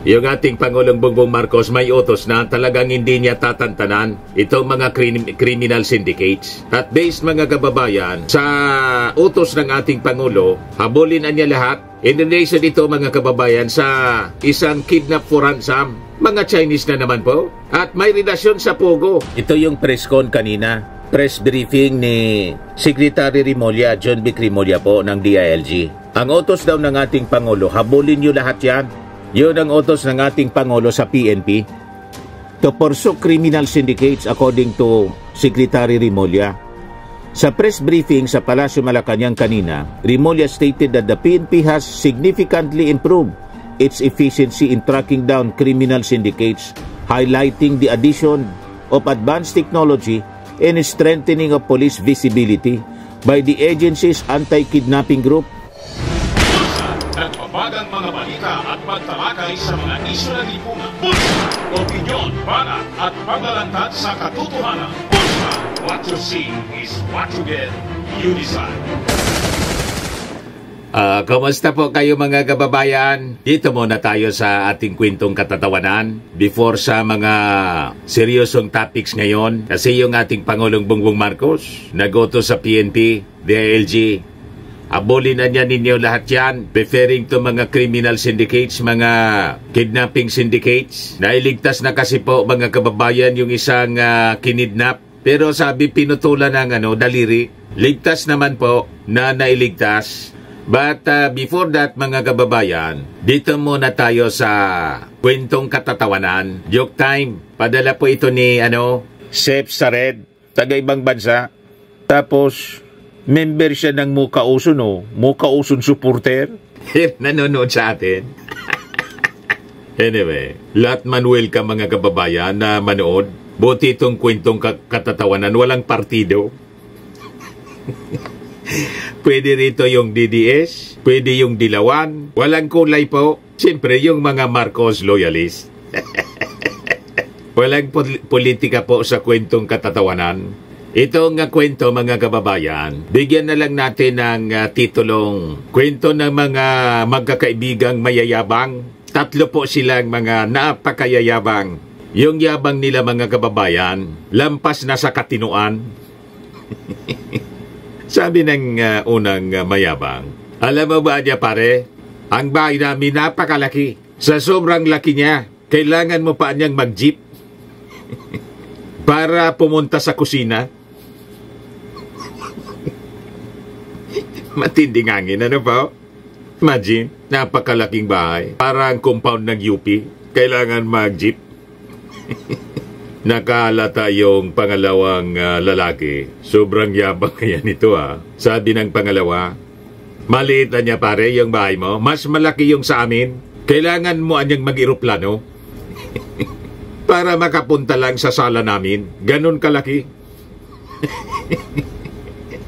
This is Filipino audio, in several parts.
Yung ating Pangulong Bongbong Marcos may utos na talagang hindi niya tatantanan itong mga criminal syndicates. At based mga kababayan, sa utos ng ating Pangulo, habulin na niya lahat. In relation dito mga kababayan sa isang kidnap for ransom, mga Chinese na naman po. At may relasyon sa Pogo. Ito yung press con kanina. Press briefing ni Secretary Rimulya, John B. Rimulya po ng DILG. Ang utos daw ng ating Pangulo, habulin niyo lahat yan. Yun ang utos ng ating Pangulo sa PNP to pursue criminal syndicates according to Secretary Rimulya. Sa press briefing sa Palasyo Malacanang kanina, Rimulya stated that the PNP has significantly improved its efficiency in tracking down criminal syndicates, highlighting the addition of advanced technology and strengthening of police visibility by the agency's anti-kidnapping group. Nagbabagang mga balita at pagtalakay sa mga isyu ng lipunan. Bulsa! Opinyon, banat at paglalantad sa katotohanan. Bulsa! What you see is what you get. You decide. Kamusta po kayo mga kababayan? Dito muna tayo sa ating kwentong katatawanan before sa mga seryosong topics ngayon. Kasi yung ating Pangulong Bongbong Marcos nag-utos sa PNP, DILG, abulin na niya ninyo lahat yan, referring to mga criminal syndicates, mga kidnapping syndicates. Nailigtas na kasi po mga kababayan yung isang kinidnap. Pero sabi pinutulan ng daliri. Ligtas naman po na nailigtas. But before that mga kababayan, dito muna tayo sa kwentong katatawanan. Joke time. Padala po ito ni Chef Sared, taga ibang bansa. Tapos member siya ng Mukauson, Mukauson supporter. Nanonood sa atin. Anyway, lahat man welcome mga kababayan na manood. Buti itong kwentong katatawanan, walang partido. Pwede rito yung DDS, pwede yung Dilawan, walang kulay po. Siyempre yung mga Marcos loyalist. Walang politika po sa kwentong katatawanan. Itong kwento mga kababayan, bigyan na lang natin ng titulong kwento ng mga magkakaibigang mayayabang. Tatlo po silang mga napakayayabang. Yung yabang nila mga kababayan, lampas na sa katinuan. Sabi ng unang mayabang, alam mo ba niya pare, ang bahay namin napakalaki. Sa sobrang laki niya, kailangan mo pa niyang mag-jeep para pumunta sa kusina. Matinding hangin, ano po? Imagine, napakalaking bahay. Parang compound ng UP. Kailangan mag-jeep. Nakalata yung pangalawang lalaki. Sobrang yabang kaya nito Sabi ng pangalawa, maliit na niya pare yung bahay mo. Mas malaki yung sa amin. Kailangan mo anyang mag-eroplano para makapunta lang sa sala namin. Ganon kalaki.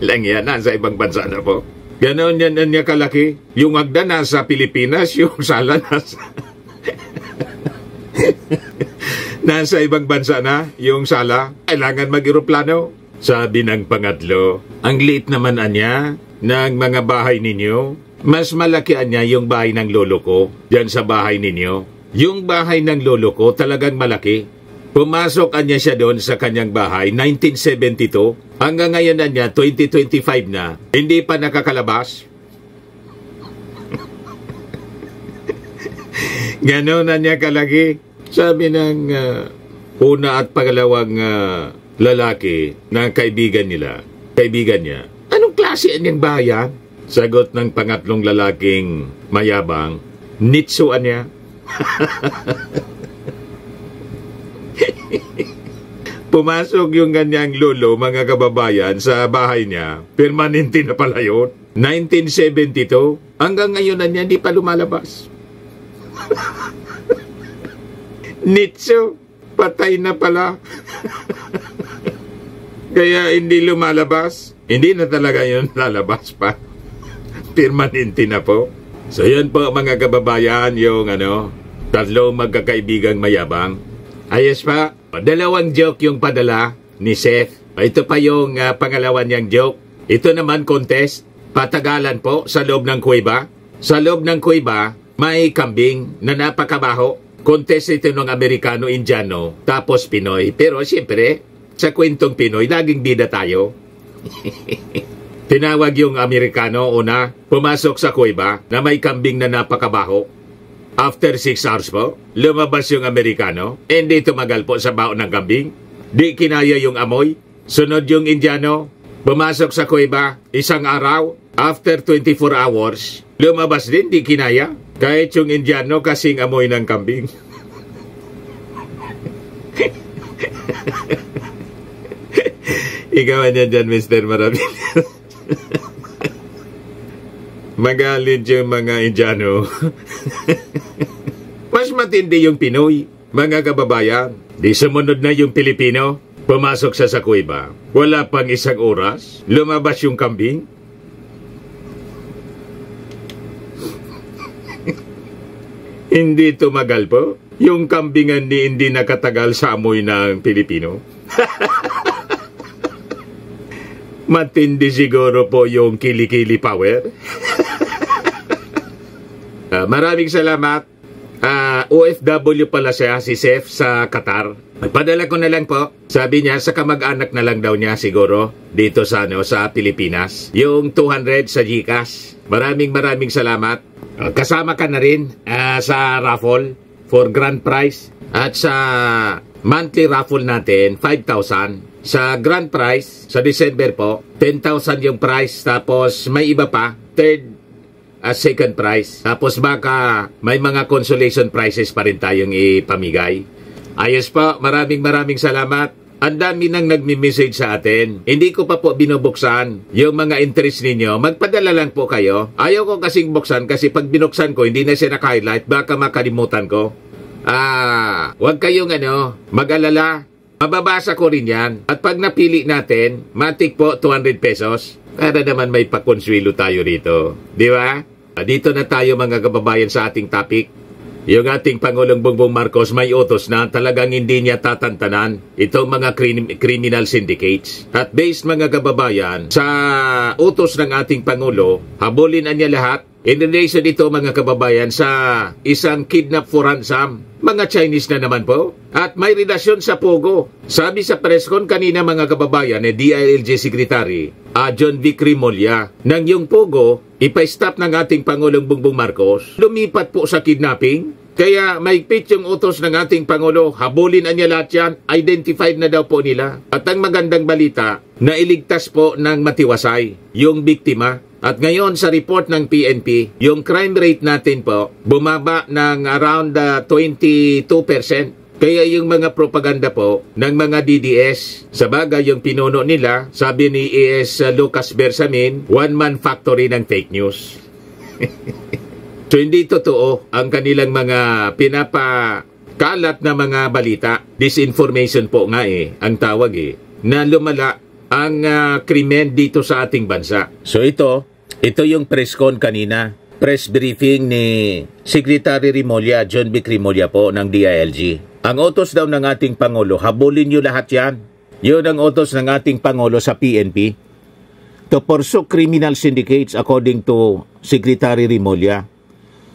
Lang yan, nasa ibang bansa na po. Ganon yan niya kalaki. Yung hagdan nasa Pilipinas, yung sala nasa ibang bansa na, yung sala. Kailangan mag-eroplano. Sabi ng pangatlo, ang liit naman anya ng mga bahay ninyo. Mas malaki anya yung bahay ng lolo ko dyan sa bahay ninyo. Yung bahay ng lolo ko talagang malaki. Pumasok anya siya doon sa kanyang bahay 1972. Hanggang ngayon na niya 2025 na. Hindi pa nakakalabas. Ganon na niya kalaki. Sabi ng una at pangalawang lalaki na kaibigan niya. Anong klase niyang bayan? Sagot ng pangatlong lalaking mayabang, nitsuan niya. Pumasok yung ganyang lolo, mga kababayan, sa bahay niya. Permanente na pala yun. 1972. Hanggang ngayon na niya, hindi pa lumalabas. Nitso, patay na pala. Kaya hindi lumalabas. Hindi na talaga yun lalabas pa. Permanente na po. So yun po mga kababayan, yung tatlong magkakaibigang mayabang. Ayos pa. Dalawang joke yung padala ni Seth. Ito pa yung pangalawa niyang joke. Ito naman contest. Patagalan po sa loob ng kuweba. Sa loob ng kuweba, may kambing na napakabaho. Contest ito ng Amerikano-Indiano, tapos Pinoy. Pero siyempre, sa kwentong Pinoy, laging bida tayo. Tinawag yung Amerikano una, pumasok sa kuweba na may kambing na napakabaho. After 6 hours po, lumabas yung Amerikano. Hindi tumagal po sa baho ng kambing. Di kinaya yung amoy. Sunod yung Indiano, pumasok sa kuweba, isang araw. After 24 hours, lumabas din, di kinaya. Kahit yung Indiano kasing amoy ng kambing. Ikaw niya dyan, Mr. Marabin. Magalit yung mga Indiano. Mas matindi yung Pinoy, mga kababayan. Di sumunod na yung Pilipino. Pumasok sa kuweba. Wala pang isang oras, lumabas yung kambing. Hindi tumagal po. Yung kambingan hindi nakatagal sa amoy ng Pilipino. Matindi siguro po yung kilikili power. Maraming salamat. OFW pala siya, si Seth sa Qatar. Padala ko na lang po. Sabi niya, sa kamag-anak na lang daw niya siguro dito sa Pilipinas. Yung 200 sa GCash. Maraming salamat. Kasama ka na rin sa raffle for grand prize. At sa monthly raffle natin, 5,000. Sa grand prize, sa December po, 10,000 yung prize. Tapos may iba pa, third second prize. Tapos baka may mga consolation prizes pa rin tayong ipamigay. Ayos po, maraming salamat. Ang dami nang nagmi-message sa atin. Hindi ko pa po binubuksan yung mga interest ninyo. Magpadala lang po kayo. Ayaw ko kasing buksan kasi pag binuksan ko, hindi na siya naka-highlight. Baka makalimutan ko. Huwag kayong mag-alala. Mababasa ko rin yan. At pag napili natin, matik po 200 pesos. Para naman may pakonswelo tayo rito. Di ba? Dito na tayo mga kababayan sa ating topic. Yung ating Pangulong Bongbong Marcos may utos na talagang hindi niya tatantanan itong mga criminal syndicates. At based mga kababayan, sa utos ng ating Pangulo, habulin na niya lahat. In relation ito mga kababayan sa isang kidnap for ransom. Mga Chinese na naman po. At may relasyon sa Pogo. Sabi sa presscon kanina mga kababayan, DILG Secretary, John Vic Rimulya, nang yung Pogo, ipa-stop ng ating Pangulong Bongbong Marcos, lumipat po sa kidnapping. Kaya maigpit yung utos ng ating Pangulo, habulin na niya lahat yan, identified na daw po nila. At ang magandang balita, nailigtas po ng matiwasay yung biktima. At ngayon sa report ng PNP, yung crime rate natin po, bumaba ng around 22%. Kaya yung mga propaganda po ng mga DDS, sa bagay yung pinuno nila, sabi ni ES Lucas Bersamin, one-man factory ng fake news. So hindi totoo ang kanilang mga pinapakalat na mga balita. Disinformation po nga ang tawag na lumala ang krimen dito sa ating bansa. So ito yung press con kanina. Press briefing ni Secretary Rimulya, John Vic Rimulya po ng DILG. Ang utos daw ng ating Pangulo, habulin nyo lahat yan. Yun ang utos ng ating Pangulo sa PNP to pursue criminal syndicates according to Secretary Rimulya.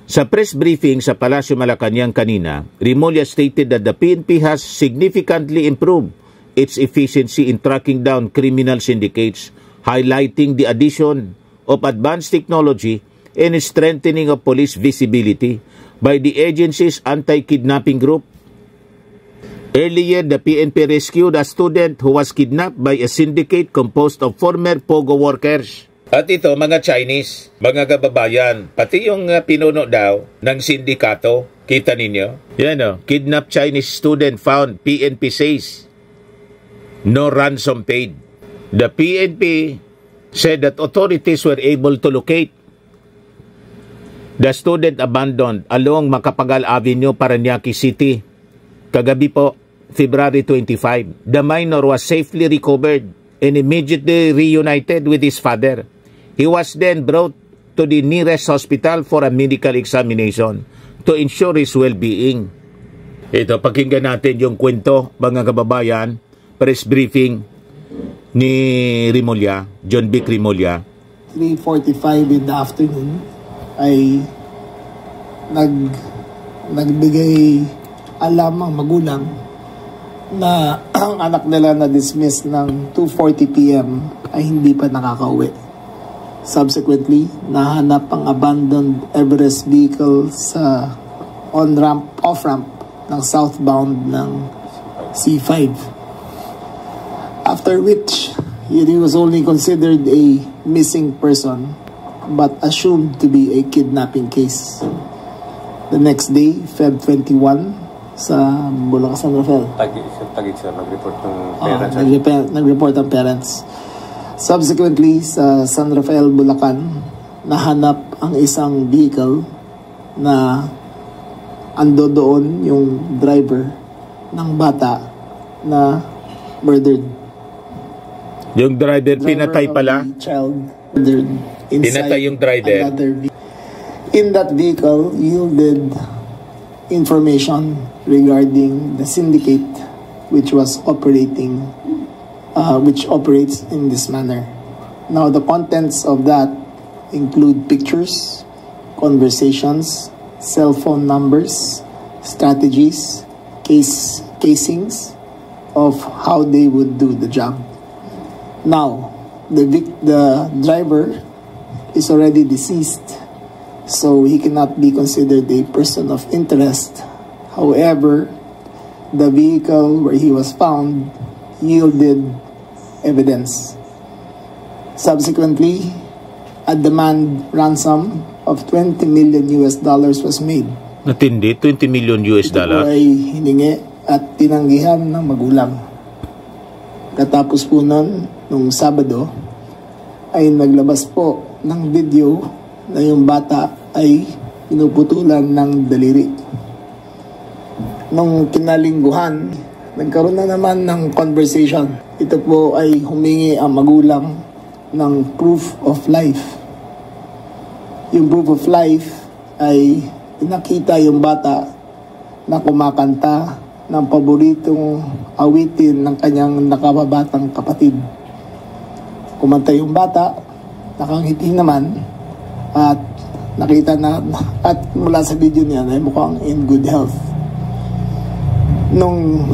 Sa press briefing sa Palasyo Malacanang kanina, Rimulya stated that the PNP has significantly improved its efficiency in tracking down criminal syndicates, highlighting the addition of advanced technology and strengthening of police visibility by the agency's anti-kidnapping group. Earlier, the PNP rescued a student who was kidnapped by a syndicate composed of former Pogo workers. At ito, mga Chinese, mga kababayan, pati yung pinuno daw ng sindikato, kita ninyo? Yan kidnapped Chinese student found, PNP says. No ransom paid. The PNP said that authorities were able to locate the student abandoned along Macapagal Avenue, Parañaque City. Kagabi po, February 25. The minor was safely recovered and immediately reunited with his father. He was then brought to the nearest hospital for a medical examination to ensure his well-being. Ito, pakinggan natin yung kwento, mga kababayan, press briefing ni Rimulya, John Vic Rimulya. 3:45 in the afternoon, I nagbigay alam ang magulang na ang anak nila na dismiss ng 2:40 p.m. ay hindi pa nakakauwi. Subsequently, nahanap ang abandoned Everest vehicle sa on-ramp, off-ramp ng southbound ng C5. After which, he was only considered a missing person but assumed to be a kidnapping case. The next day, Feb 21, sa Bulacan, San Rafael. Tagig sir, nag-report ng parents. Nag-report ang parents. Subsequently, sa San Rafael, Bulacan, nahanap ang isang vehicle na ando doon yung driver ng bata na murdered. Yung driver pinatay pala? Child murdered inside pinatay yung driver. In that vehicle, yielded information regarding the syndicate which was operating, which operates in this manner. Now, the contents of that include pictures, conversations, cell phone numbers, strategies, casings of how they would do the job. Now, the driver is already deceased, so he cannot be considered a person of interest. However, the vehicle where he was found yielded evidence. Subsequently, a demand ransom of $20 million was made. Natindi, $20 million. Ito ay hiningi at tinanggihan ng magulang. Katapos po nun, nung Sabado, ay naglabas po ng video na yung bata ay pinuputulan ng daliri. Nung kinalingguhan, nagkaroon na naman ng conversation. Ito po ay humingi ang magulang ng proof of life. Yung proof of life ay pinakita yung bata na kumakanta ng paboritong awitin ng kanyang nakababatang kapatid. Kumanta yung bata, nakangiti naman, at nakita na, at mula sa video niya ay mukhang in good health. Nung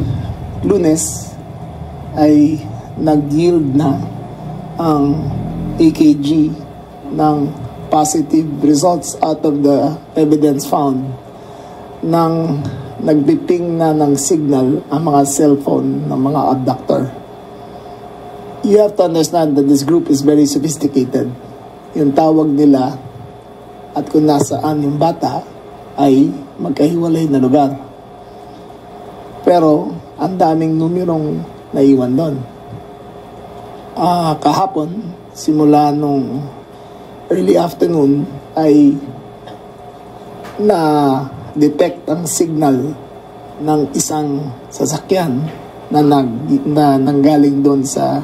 Lunes ay nag-yield na ang AKG ng positive results out of the evidence found nang nagbiping na ng signal ang mga cellphone ng mga abductor. You have to understand that this group is very sophisticated. Yung tawag nila at kung nasaan yung bata ay magkahiwalay na lugar. Pero ang daming numerong naiwan doon. Kahapon, simula nung early afternoon, ay na-detect ang signal ng isang sasakyan na nanggaling doon sa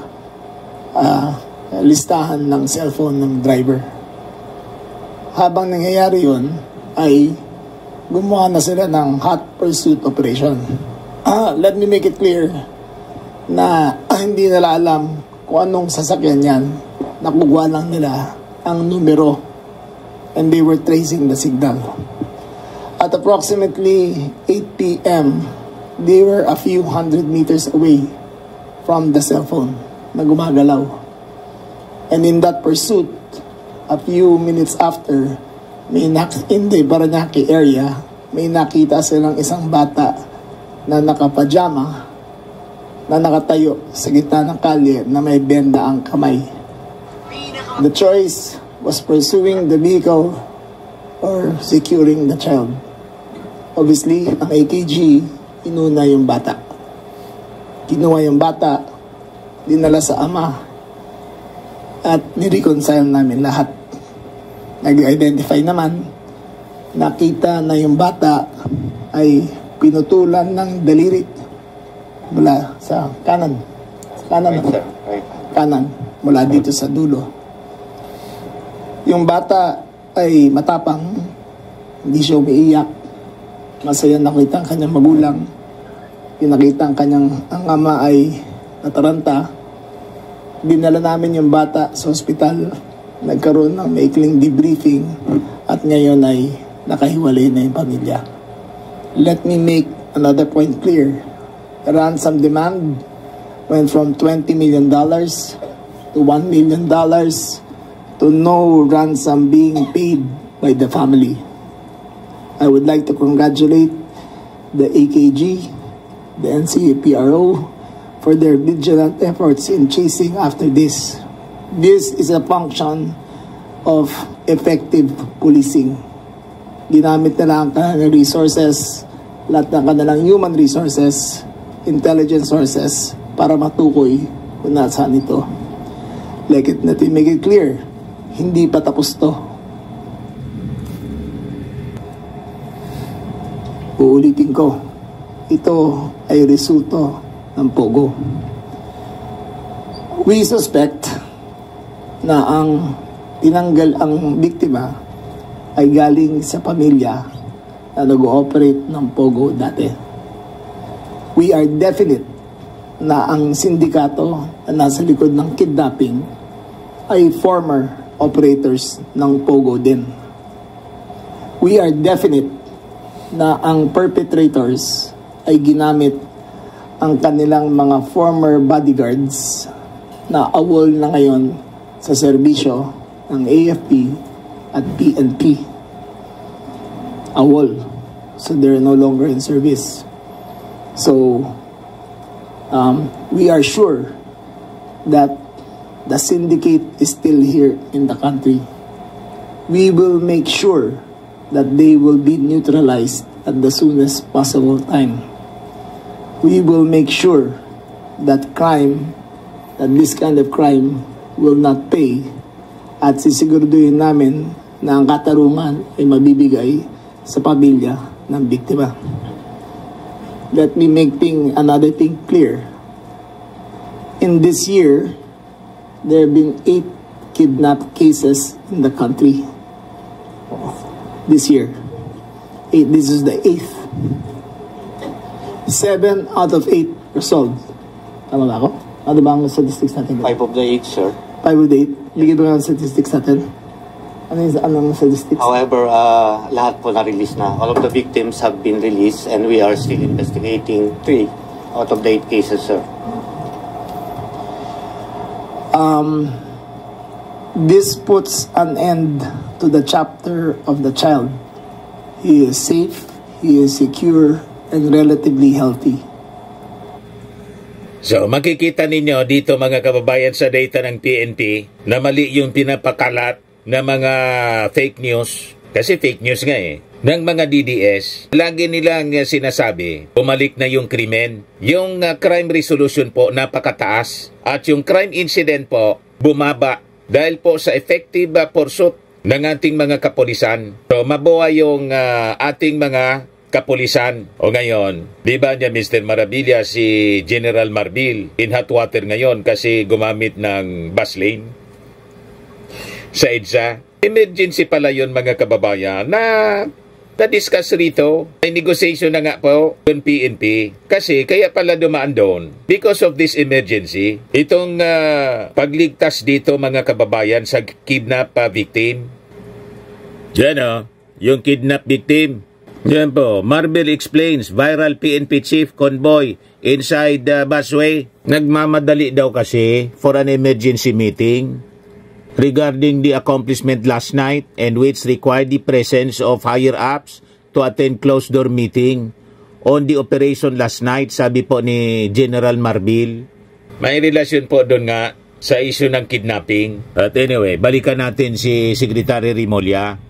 listahan ng cellphone ng driver. Habang nangyayari yun, ay gumawa na sila ng hot pursuit operation. Let me make it clear na hindi nila alam kung anong sasakyan yan. Nakuha lang nila ang numero and they were tracing the signal. At approximately 8 p.m., they were a few hundred meters away from the cellphone na gumagalaw. And in that pursuit, a few minutes after, in the Parañaque area, may nakita silang isang bata na nakapajama na nakatayo sa gitna ng kalye na may benda ang kamay. The choice was pursuing the vehicle or securing the child. Obviously, ang AKG, inuna yung bata. Kinuha yung bata, dinala sa ama, at nireconcile namin lahat. Nag-identify naman, nakita na yung bata ay pinutulan ng daliri mula sa kanan. Kanan, mula dito sa dulo. Yung bata ay matapang, hindi siya umiiyak. Masaya nakita ang kanyang magulang. Pinakita ang ama ay nataranta. Dinala namin yung bata sa ospital. Nagkaroon ng maikling debriefing at ngayon ay nakahiwalay na yung pamilya. Let me make another point clear. Ransom demand went from $20 million to $1 million to no ransom being paid by the family. I would like to congratulate the AKG, the NCAPRO, for their vigilant efforts in chasing after this. This is a function of effective policing. Ginamit nila ang kanilang resources, lahat ng kanilang human resources, intelligence sources, para matukoy kung nasaan ito. Let me make it clear, hindi pa tapos to. Uulitin ko, ito ay resulto ng Pogo. We suspect na ang tinanggal ang biktima ay galing sa pamilya na nag-ooperate ng Pogo dati. We are definite na ang sindikato na nasa likod ng kidnapping ay former operators ng Pogo din. We are definite na ang perpetrators ay ginamit ang kanilang mga former bodyguards na awol na ngayon sa serbisyo ng AFP at PNP. Awol. So they're no longer in service. So we are sure that the syndicate is still here in the country. We will make sure that they will be neutralized at the soonest possible time. We will make sure that this kind of crime will not pay, at sisiguraduhin namin na ang katarungan ay mabibigay sa pamilya ng biktima. Let me make another thing clear. In this year, there have been 8 kidnap cases in the country. This year. 8. This is the 8th. 7 out of 8 resolved. Tama ba ako? Ano ba ang statistics natin? 5 of the 8, sir. 5 of the 8? Bigyan ba ang statistics natin? Anong statistics? However, lahat po na-release na. All of the victims have been released and we are still investigating 3 out of the 8 cases, sir. This puts an end to the chapter of the child. He is safe, he is secure, and relatively healthy. So makikita ninyo dito mga kababayan sa data ng PNP na mali yung pinapakalat na mga fake news. Kasi fake news nga ng mga DDS. Lagi nilang sinasabi, bumalik na yung krimen. Yung crime resolution po napakataas. At yung crime incident po bumaba. Dahil po sa effective pursuit ng ating mga kapulisan. So mabuhay yung ating mga kapulisan. O ngayon, di ba niya Mr. Marabilla si General Marbil in hot water ngayon kasi gumamit ng bus lane sa EDSA. Emergency pala yun mga kababayan na na-discuss rito. May negotiation na nga po yung PNP kasi kaya pala dumaan doon because of this emergency. Itong pagligtas dito mga kababayan sa kidnap victim. Diyan yung kidnap victim. Yan po, Marbil explains, viral PNP chief convoy inside the busway. Nagmamadali daw kasi for an emergency meeting regarding the accomplishment last night and which required the presence of higher-ups to attend closed-door meeting on the operation last night, sabi po ni General Marbil. May relasyon po doon nga sa issue ng kidnapping. But anyway, balikan natin si Secretary Rimulya.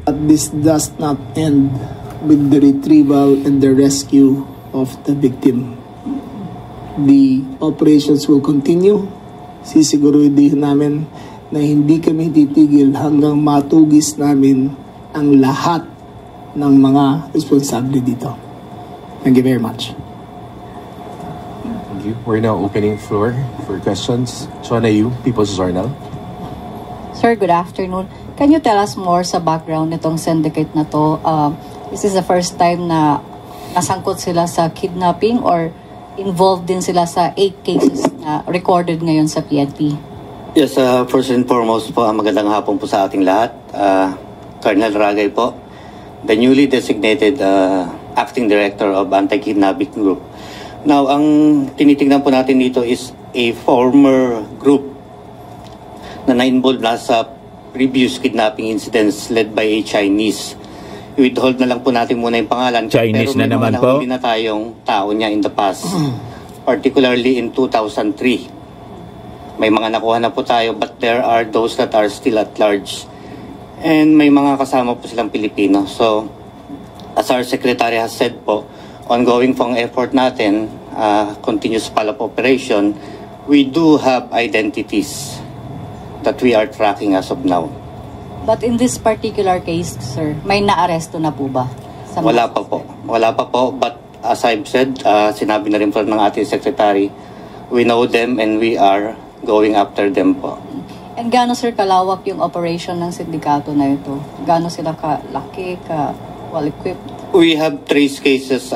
But this does not end with the retrieval and the rescue of the victim. The operations will continue. Sisiguruhin namin na hindi kami titigil hanggang matugis namin ang lahat ng mga responsable dito. Thank you very much. Thank you. We're now opening floor for questions. Shona Yu, People's Journal. Sir, good afternoon. Can you tell us more sa background nitong syndicate na to? This is the first time na nasangkot sila sa kidnapping or involved din sila sa 8 cases na recorded ngayon sa PNP? Yes, first and foremost po, magandang hapon po sa ating lahat. Colonel Ragay po. the newly designated acting director of Anti-Kidnapping Group. Now, ang tinitingnan po natin dito is a former group na na-involved na sa previous kidnapping incidents led by a Chinese. I-withhold na lang po natin muna yung pangalan. Chinese pero na naman po? Pero may mga nahuli na tayong tao niya in the past. Particularly in 2003. May mga nakuha na po tayo, but there are those that are still at large. And may mga kasama po silang Pilipino. So, as our secretary has said po, ongoing pong effort natin, continuous follow-up operation, we do have identities that we are tracking as of now. But in this particular case, sir, may naaresto na po ba? Wala pa po. Wala pa po. But as I've said, sinabi na rin po ng ating secretary, we know them and we are going after them po. And gaano, sir, kalawak yung operation ng sindikato na ito? Gaano sila kalaki, well-equipped? We have traced cases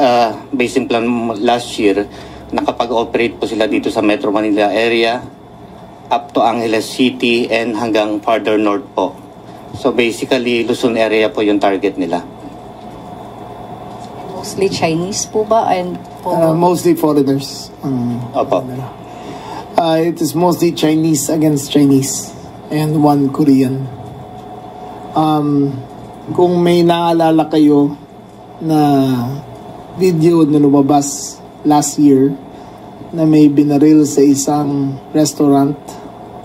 based in plan last year. Nakapag-operate po sila dito sa Metro Manila area up to Angeles City and hanggang farther north po. So basically, Luzon area po yung target nila. Mostly Chinese po ba? And Mostly foreigners. Opo. It is mostly Chinese against Chinese and one Korean. Kung may naalala kayo na video na lumabas last year na may binaril sa isang restaurant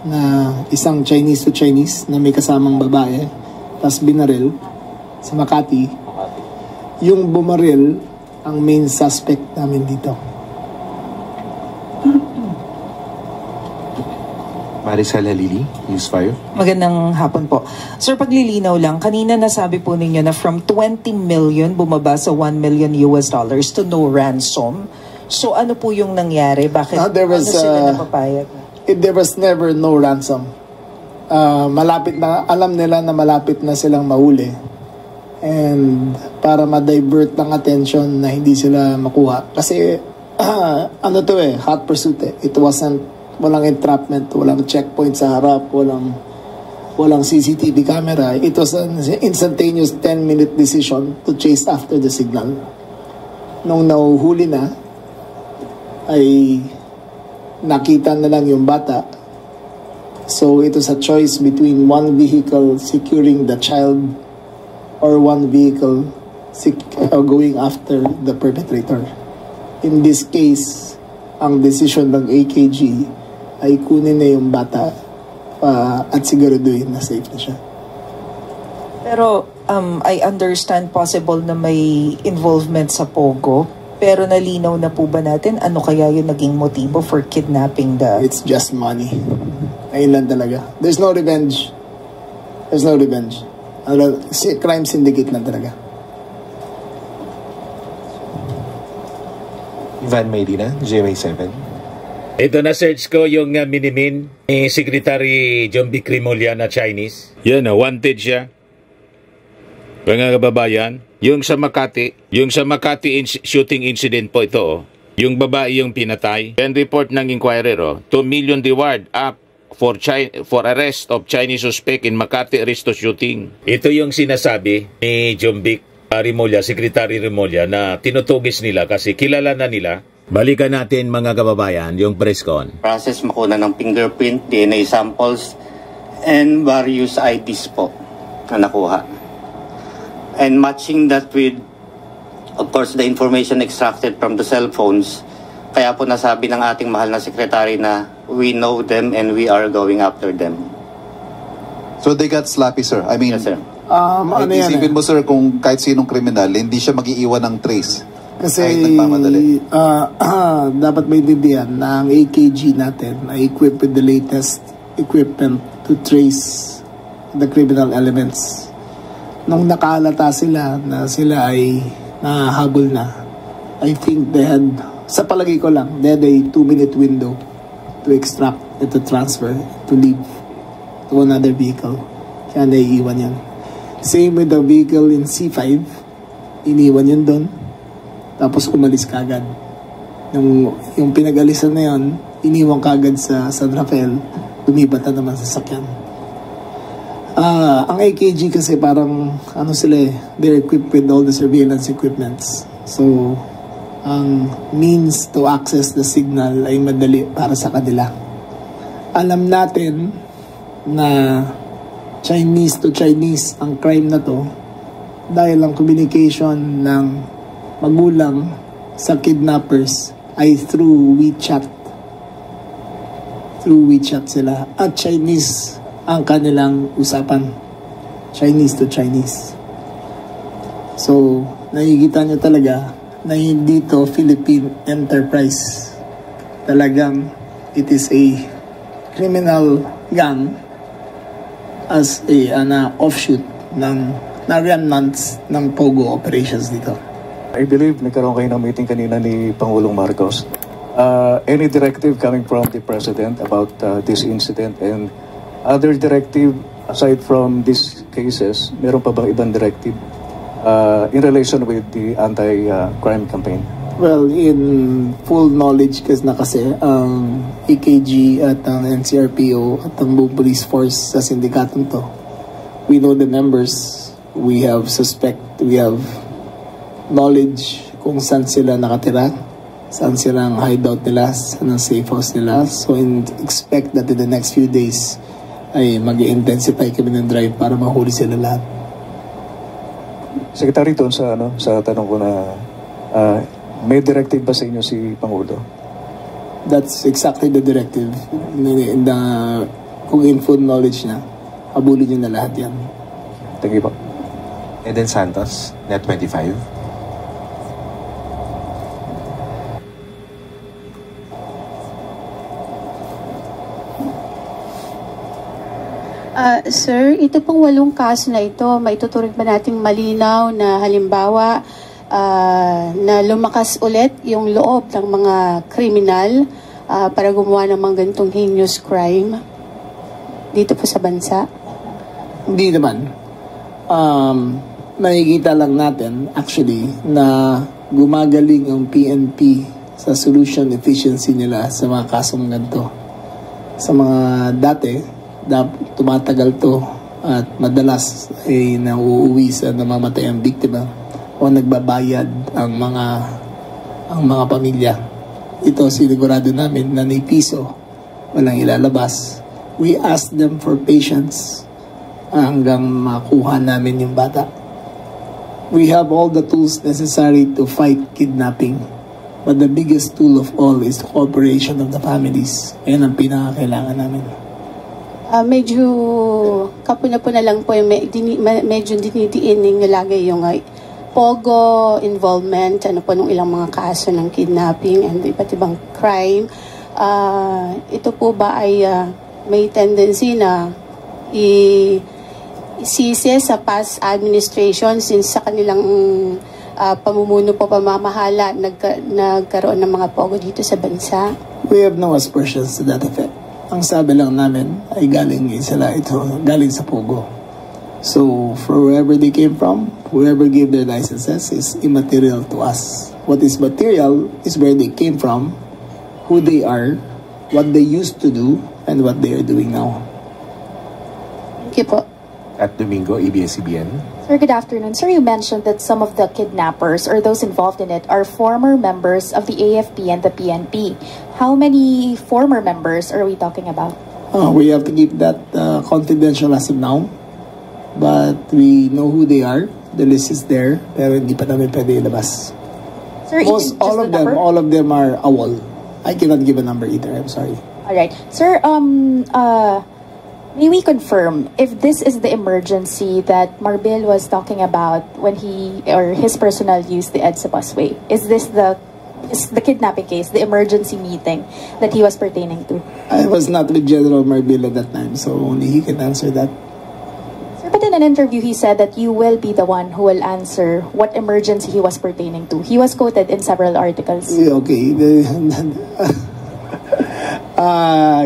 na isang Chinese to Chinese na may kasamang babae, tapos binaril sa Makati, yung bumaril ang main suspect namin dito. Maricel Halili, Newsfire. Magandang hapon po. Sir, paglilinaw lang, kanina nasabi po ninyo na from 20 million bumaba sa 1 million US dollars to no ransom. So ano po yung nangyari? Bakit There was, sila napapayag? There was never no ransom. Malapit na, alam nila na malapit na silang mahuli. And para ma-divert ng attention na hindi sila makuha. Kasi ano to hot pursuit It wasn't, walang entrapment, walang checkpoint sa harap, walang CCTV camera. It was an instantaneous 10-minute decision to chase after the signal. Nung nahuhuli na, ay nakita na lang yung bata. So it was a choice between one vehicle securing the child or one vehicle going after the perpetrator. In this case, ang decision ng AKG ay kunin na yung bata at siguraduhin na safe na siya. Pero I understand possible na may involvement sa Pogo. Pero nalinaw na po ba natin ano kaya yung naging motibo for kidnapping the... It's just money. Ayun lang talaga. There's no revenge. There's no revenge. Crime syndicate lang talaga. Ivan Medina, GMA7. Ito na search ko yung minimin ni Secretary John B. Crimolia na Chinese. Yan wanted siya. Mga kababayan, yung sa Makati shooting incident po ito yung babae yung pinatay. And report ng inquirer 2 million reward up for arrest of Chinese suspect in Makati Aristo shooting. Ito yung sinasabi ni John B. Remulla, Secretary Remulla, na tinutugis nila kasi kilala na nila. Balikan natin mga kababayan yung press con. Process makuna ng fingerprint, DNA samples, and various IDs po na nakuha. And matching that with, of course, the information extracted from the cell phones, kaya po nasabi ng ating mahal na sekretary na we know them and we are going after them. So they got sloppy, sir. I mean, Yes, sir. Ano yan isipin mo, sir, kung kahit sinong kriminal, hindi siya mag-iiwan ng trace. Kasi kahit nagmamadali. dapat maintindihan na ang AKG natin ay equipped with the latest equipment to trace the criminal elements. Nung nakalata sila na sila ay nahabol na, I think they had, sa palagi ko lang, they had a 2-minute window to extract and to transfer, to leave to another vehicle. Kaya naiiwan yan. Same with the vehicle in C5, iniwan yun doon, tapos umalis kagad. Yung pinag-alisan na yun, iniwan kagad sa San Rafael, lumipat na naman sa sakyan. Ang AKG kasi parang, ano sila eh, they're equipped with all the surveillance equipments. So, ang means to access the signal ay madali para sa kanila. Alam natin na Chinese to Chinese ang crime na to dahil ang communication ng magulang sa kidnappers ay through WeChat. Through WeChat sila. At Chinese ang kanilang usapan. Chinese to Chinese. So, nakikita nyo talaga na hindi to Philippine enterprise. Talagang it is a criminal gang as a offshoot ng remnants ng Pogo operations dito. I believe nagkaroon kayo ng meeting kanina ni Pangulong Marcos. Any directive coming from the President about this incident and other directive aside from these cases, meron pa bang ibang directive in relation with the anti-crime campaign? Well, in full knowledge kasi ang EKG at ang NCRPO at ang buong police force sa sindikatong to, we know the members, we have knowledge kung saan sila nakatira, saan silang hideout nila, saan ang safe house nila. So expect that in the next few days ay mag-intensify kami ng drive para mahuli sila lahat. Secretary, doon sa tanong ko na may directive ba sa inyo si Pangulo? That's exactly the directive. Kung in full knowledge na, habulin niyo na lahat yan. Thank you po. Eden Santos, Net 25. Sir, ito pong 8 kaso na ito, maituturing ba nating malinaw na halimbawa na lumakas ulit yung loob ng mga kriminal para gumawa ng mga ganitong heinous crime dito po sa bansa? Hindi naman. Nakikita lang natin actually na gumagaling ang PNP sa solution efficiency nila sa mga kasong ganito. Sa mga dati, tumatagal to at madalas ay nauuwi sa namamatay ang biktima o nagbabayad ang mga pamilya. Ito sinigurado namin na ni piso walang ilalabas. We ask them for patience hanggang makuha namin yung bata. We have all the tools necessary to fight kidnapping, but the biggest tool of all is the cooperation of the families. Yan ang pinakakailangan namin. Medyo kapuna-puna lang po yung medyo dinidiin lagay yung Pogo involvement, ano po nung ilang mga kaso ng kidnapping and iba't ibang crime. Ito po ba ay may tendency na isisi sa past administration since sa kanilang pamumuno po pamamahala nagkaroon ng mga Pogo dito sa bansa? We have no aspersions to that effect. Ang sabi lang namin ay galing sa Pogo. So, for wherever they came from, whoever gave their licenses is immaterial to us. What is material is where they came from, who they are, what they used to do, and what they are doing now. Thank you po. At Domingo, ABS-CBN. Sir, good afternoon. Sir, you mentioned that some of the kidnappers or those involved in it are former members of the AFP and the PNP. How many former members are we talking about? We have to keep that confidential as of now. But we know who they are. The list is there. Pero hindi pa namin pwede ilabas. Sir, all of them are AWOL. I cannot give a number either. I'm sorry. All right. Sir, may we confirm if this is the emergency that Marbil was talking about when he or his personnel used the EDSA busway? Is this the kidnapping case, the emergency meeting that he was pertaining to? I was not with General Marbil at that time, so only he can answer that. Sir, but in an interview, he said that you will be the one who will answer what emergency he was pertaining to. He was quoted in several articles. Okay.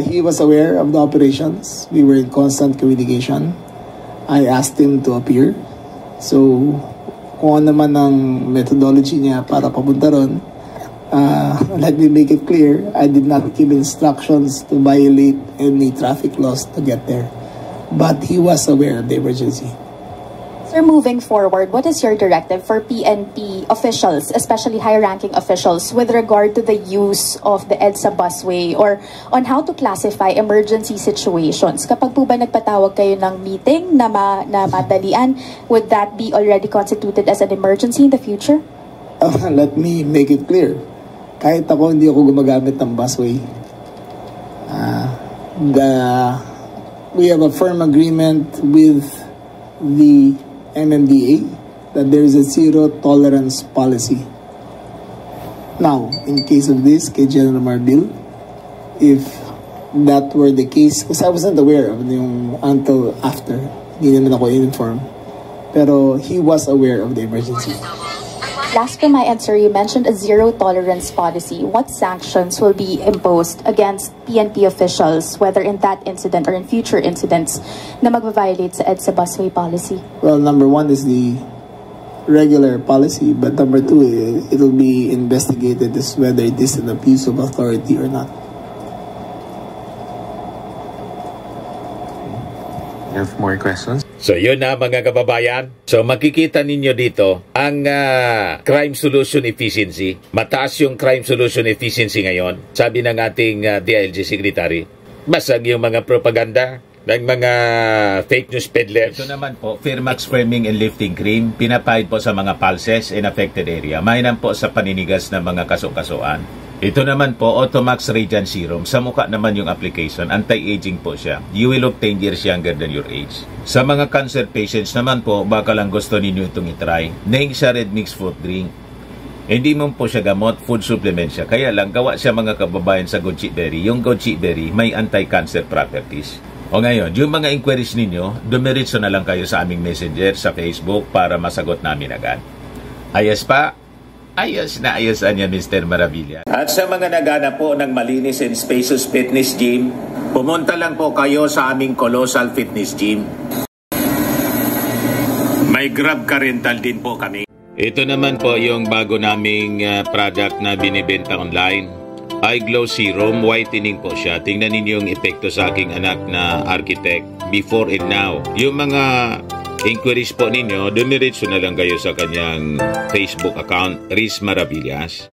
He was aware of the operations. We were in constant communication. I asked him to appear. So, kung ano naman ang methodology niya para papunta ron, let me make it clear, I did not give instructions to violate any traffic laws to get there. but he was aware of the emergency. Sir, moving forward, what is your directive for PNP officials, especially high-ranking officials, with regard to the use of the EDSA busway or on how to classify emergency situations? Kapag po ba nagpatawag kayo ng meeting na madalian, would that be already constituted as an emergency in the future? Let me make it clear. Kahit ako, hindi ako gumagamit ng busway. We have a firm agreement with the MMDA that there is a zero tolerance policy. Now, in case of this, kay General Marbil, if that were the case, because I wasn't aware of yung until after, hindi naman ako informed, pero he was aware of the emergency. Last from my answer, you mentioned a zero tolerance policy. What sanctions will be imposed against PNP officials, whether in that incident or in future incidents, na magbabiolate sa EDSA busway policy? Well, number one is the regular policy, but number two, it will be investigated as whether it is an abuse of authority or not. You have more questions? So yun na mga kababayan. So makikita ninyo dito ang crime solution efficiency. Mataas yung crime solution efficiency ngayon. Sabi ng ating DILG Secretary, basag yung mga propaganda ng mga fake news peddlers. Ito naman po, Firmax Framing and Lifting Cream, pinapahid po sa mga pulses in affected area. Mainam po sa paninigas ng mga kaso-kasuan. Ito naman po, Automax Radiant Serum. Sa mukha naman yung application, anti-aging po siya. You will look 10 years younger than your age. Sa mga cancer patients naman po, baka lang gusto ninyo itong itry. Naing siya red mix fruit drink. Hindi mo po siya gamot, food supplement siya. Kaya lang, gawa siya mga kababayan sa goji berry. Yung goji berry may anti-cancer properties. O ngayon, yung mga inquiries ninyo, dumiritso na lang kayo sa aming messenger sa Facebook para masagot namin agad. Ayos pa? Ayos na ayos niya, Mr. Maravilla. At sa mga naghanap po ng malinis and spacious fitness gym, pumunta lang po kayo sa aming Colossal Fitness Gym. May Grab car rental din po kami. Ito naman po yung bago naming product na binibenta online. Eye Glow Serum, whitening po siya. Tingnan ninyo yung epekto sa aking anak na architect before and now. Yung mga inquiries po ninyo, dumiretso na lang kayo sa kanyang Facebook account, Riz Maravillas.